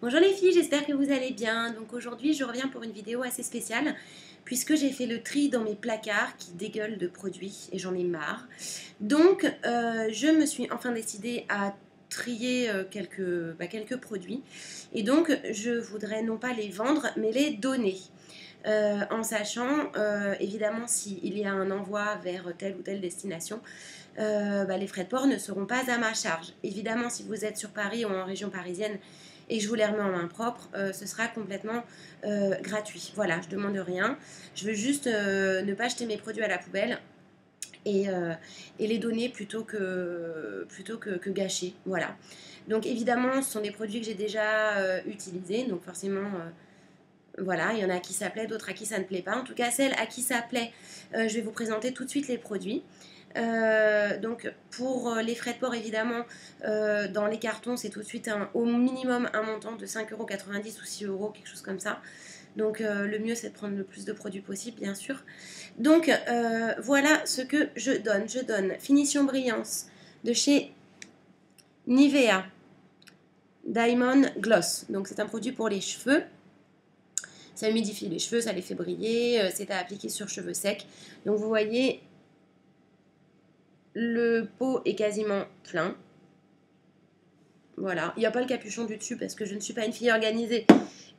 Bonjour les filles, j'espère que vous allez bien. Donc aujourd'hui, je reviens pour une vidéo assez spéciale puisque j'ai fait le tri dans mes placards qui dégueulent de produits et j'en ai marre. Donc je me suis enfin décidée à trier quelques produits et donc je voudrais non pas les vendre mais les donner. En sachant évidemment s'il y a un envoi vers telle ou telle destination, les frais de port ne seront pas à ma charge. Évidemment, si vous êtes sur Paris ou en région parisienne et que je vous les remets en main propre, ce sera complètement gratuit. Voilà, je ne demande rien. Je veux juste ne pas jeter mes produits à la poubelle et les donner plutôt que gâcher. Voilà. Donc évidemment, ce sont des produits que j'ai déjà utilisés, donc forcément... voilà, il y en a à qui ça plaît, d'autres à qui ça ne plaît pas. En tout cas, celles à qui ça plaît, je vais vous présenter tout de suite les produits. Donc pour les frais de port évidemment dans les cartons c'est tout de suite au minimum un montant de 5,90 € ou 6 €, quelque chose comme ça. Donc le mieux c'est de prendre le plus de produits possible bien sûr. Donc voilà ce que je donne. Je donne Finition Brillance de chez Nivea Diamond Gloss. Donc c'est un produit pour les cheveux. Ça humidifie les cheveux, ça les fait briller, c'est à appliquer sur cheveux secs. Donc vous voyez, le pot est quasiment plein. Voilà, il n'y a pas le capuchon du dessus parce que je ne suis pas une fille organisée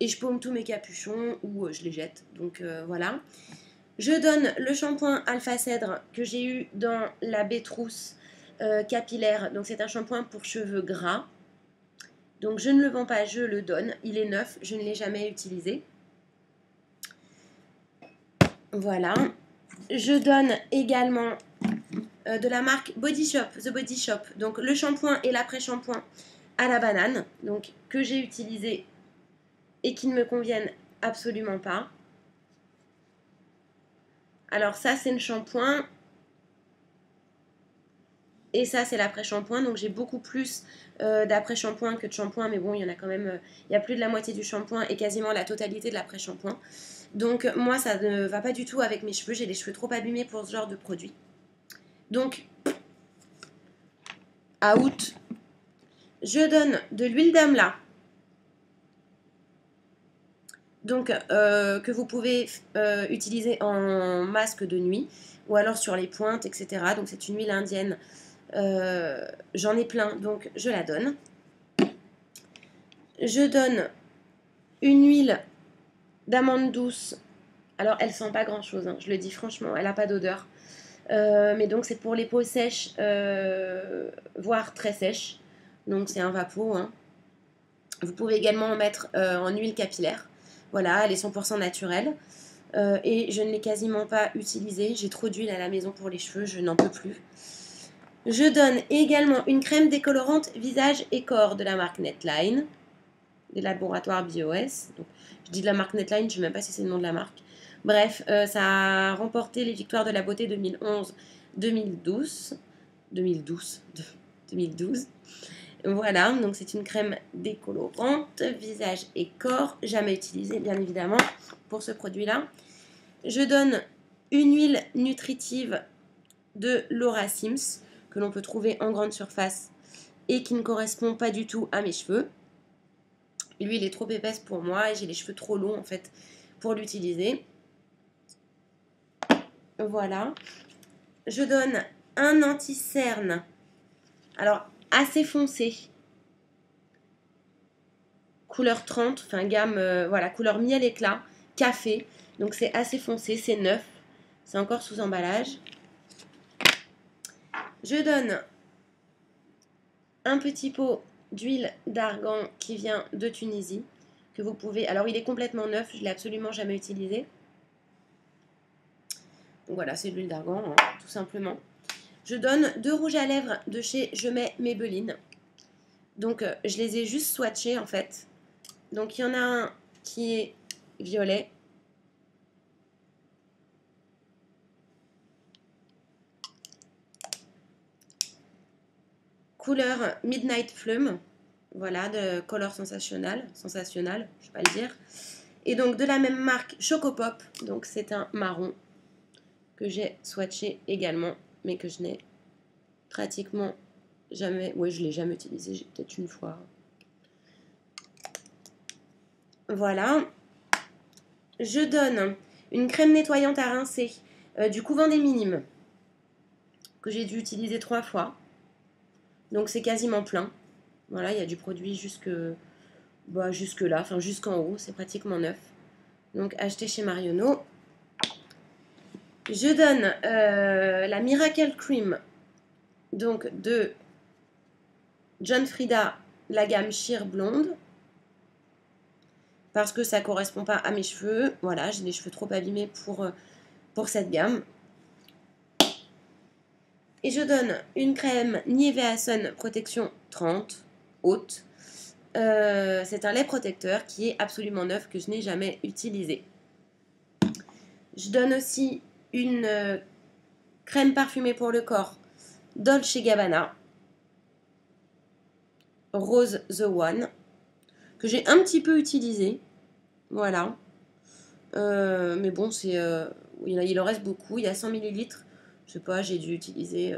et je paume tous mes capuchons ou je les jette. Donc voilà. Je donne le shampoing Alpha Cèdre que j'ai eu dans la baie trousse capillaire. Donc c'est un shampoing pour cheveux gras. Donc je ne le vends pas, je le donne. Il est neuf, je ne l'ai jamais utilisé. Voilà. Je donne également de la marque Body Shop, The Body Shop. Donc le shampoing et l'après-shampoing à la banane, donc que j'ai utilisé et qui ne me conviennent absolument pas. Alors ça c'est le shampoing et ça c'est l'après-shampoing. Donc j'ai beaucoup plus d'après-shampoing que de shampoing, mais bon il y en a quand même, il y a plus de la moitié du shampoing et quasiment la totalité de l'après-shampoing. Donc moi ça ne va pas du tout avec mes cheveux, j'ai les cheveux trop abîmés pour ce genre de produit. Donc out. Je donne de l'huile d'amla. Donc que vous pouvez utiliser en masque de nuit ou alors sur les pointes, etc. Donc c'est une huile indienne. J'en ai plein, donc je la donne. Je donne une huile d'amande douce. Alors elle sent pas grand chose, hein, je le dis franchement, elle n'a pas d'odeur. Mais donc c'est pour les peaux sèches, voire très sèches. Donc c'est un vapeau. Hein. Vous pouvez également en mettre en huile capillaire. Voilà, elle est 100% naturelle. Et je ne l'ai quasiment pas utilisée. J'ai trop d'huile à la maison pour les cheveux, je n'en peux plus. Je donne également une crème décolorante visage et corps de la marque Netline, des laboratoires BioS. Donc, je dis de la marque Netline, je ne sais même pas si c'est le nom de la marque. Bref, ça a remporté les victoires de la beauté 2011-2012. 2012. Voilà, donc c'est une crème décolorante, visage et corps, jamais utilisée bien évidemment pour ce produit-là. Je donne une huile nutritive de Laura Sims que l'on peut trouver en grande surface et qui ne correspond pas du tout à mes cheveux. L'huile est trop épaisse pour moi et j'ai les cheveux trop longs en fait pour l'utiliser. Voilà. Je donne un anti-cerne. Alors assez foncé. Couleur 30, enfin gamme, voilà, couleur miel éclat, café. Donc c'est assez foncé, c'est neuf. C'est encore sous emballage. Je donne un petit pot d'huile d'argan qui vient de Tunisie. Que vous pouvez. Alors il est complètement neuf, je ne l'ai absolument jamais utilisé. Donc voilà, c'est de l'huile d'argan, hein, tout simplement. Je donne 2 rouges à lèvres de chez Je mets Maybelline. Donc je les ai juste swatchés en fait. Donc il y en a un qui est violet. Couleur Midnight Plume, voilà, de Color Sensationnel, je ne sais pas le dire. Et donc de la même marque Chocopop, donc c'est un marron que j'ai swatché également, mais que je n'ai pratiquement jamais, ouais je ne l'ai jamais utilisé, j'ai peut-être une fois. Voilà. Je donne une crème nettoyante à rincer du Couvent des Minimes que j'ai dû utiliser 3 fois. Donc c'est quasiment plein. Voilà, il y a du produit jusque là, enfin jusqu'en haut, c'est pratiquement neuf. Donc acheté chez Marionneau. Je donne la Miracle Cream donc de John Frieda, la gamme Sheer Blonde. Parce que ça ne correspond pas à mes cheveux. Voilà, j'ai des cheveux trop abîmés pour cette gamme. Et je donne une crème Nivea Sun Protection 30, haute. C'est un lait protecteur qui est absolument neuf, que je n'ai jamais utilisé. Je donne aussi une crème parfumée pour le corps Dolce Gabbana, Rose The One, que j'ai un petit peu utilisé. Voilà. Mais bon, il en reste beaucoup. Il y a 100 ml. Je sais pas, j'ai dû utiliser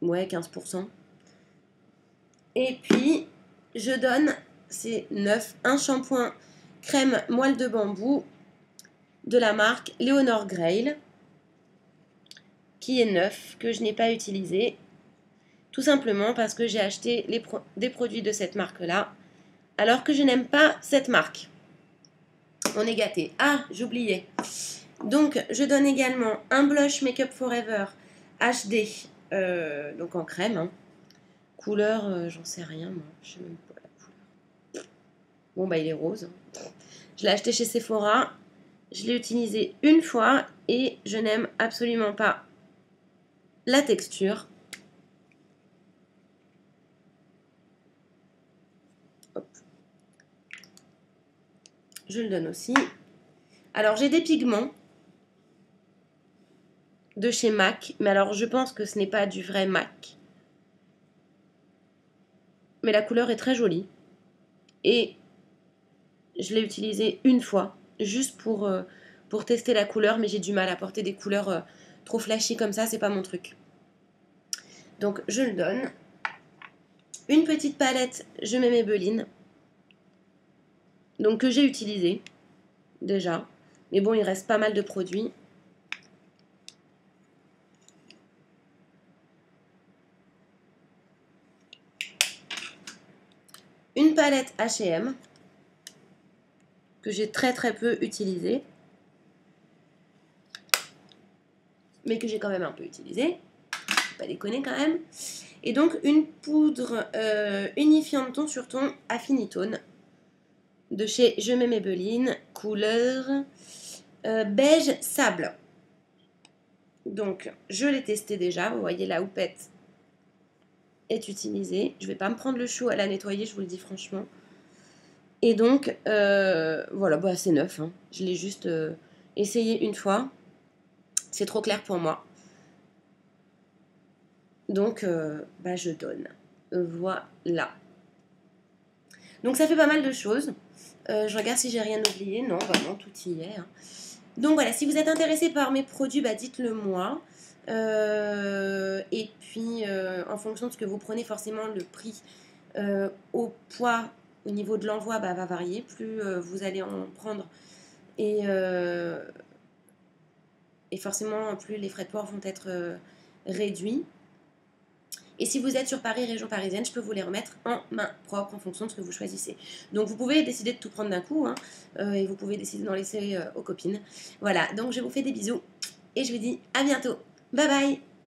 15%. Et puis, je donne, c'est neuf, un shampoing crème moelle de bambou de la marque Leonor Grail, qui est neuf, que je n'ai pas utilisé. Tout simplement parce que j'ai acheté des produits de cette marque-là, alors que je n'aime pas cette marque. On est gâté. Ah, j'oubliais. Donc, je donne également un blush Make Up Forever HD, donc en crème. Hein. Couleur, j'en sais rien, moi. Je sais même pas la couleur. Bon, bah, il est rose. Je l'ai acheté chez Sephora. Je l'ai utilisé une fois et je n'aime absolument pas la texture. Hop. Je le donne aussi. Alors, j'ai des pigments de chez MAC, mais alors je pense que ce n'est pas du vrai MAC. Mais la couleur est très jolie. Et je l'ai utilisé une fois, juste pour tester la couleur, mais j'ai du mal à porter des couleurs trop flashy comme ça, c'est pas mon truc. Donc je le donne. Une petite palette, je mets Maybelline. Donc que j'ai utilisé déjà. Mais bon, il reste pas mal de produits. Une palette H&M que j'ai très peu utilisée. Mais que j'ai quand même un peu utilisée. Faut pas déconner quand même. Et donc une poudre unifiante ton sur ton Affinitone de chez Je mets Maybelline, couleur beige sable. Donc je l'ai testé déjà, vous voyez la houppette est utilisée. Je vais pas me prendre le chou à la nettoyer, je vous le dis franchement. Et donc voilà, bah, c'est neuf, hein. Je l'ai juste essayé une fois. C'est trop clair pour moi. Donc bah, je donne. Voilà. Donc ça fait pas mal de choses. Je regarde si j'ai rien oublié. Non, vraiment, tout y est. Hein. Donc voilà, si vous êtes intéressé par mes produits, bah, dites-le moi. Et puis, en fonction de ce que vous prenez, forcément, le prix au poids, au niveau de l'envoi, bah, va varier. Plus vous allez en prendre et forcément, plus les frais de port vont être réduits. Et si vous êtes sur Paris, région parisienne, je peux vous les remettre en main propre en fonction de ce que vous choisissez. Donc vous pouvez décider de tout prendre d'un coup, hein, et vous pouvez décider d'en laisser aux copines. Voilà, donc je vous fais des bisous et je vous dis à bientôt. Bye bye!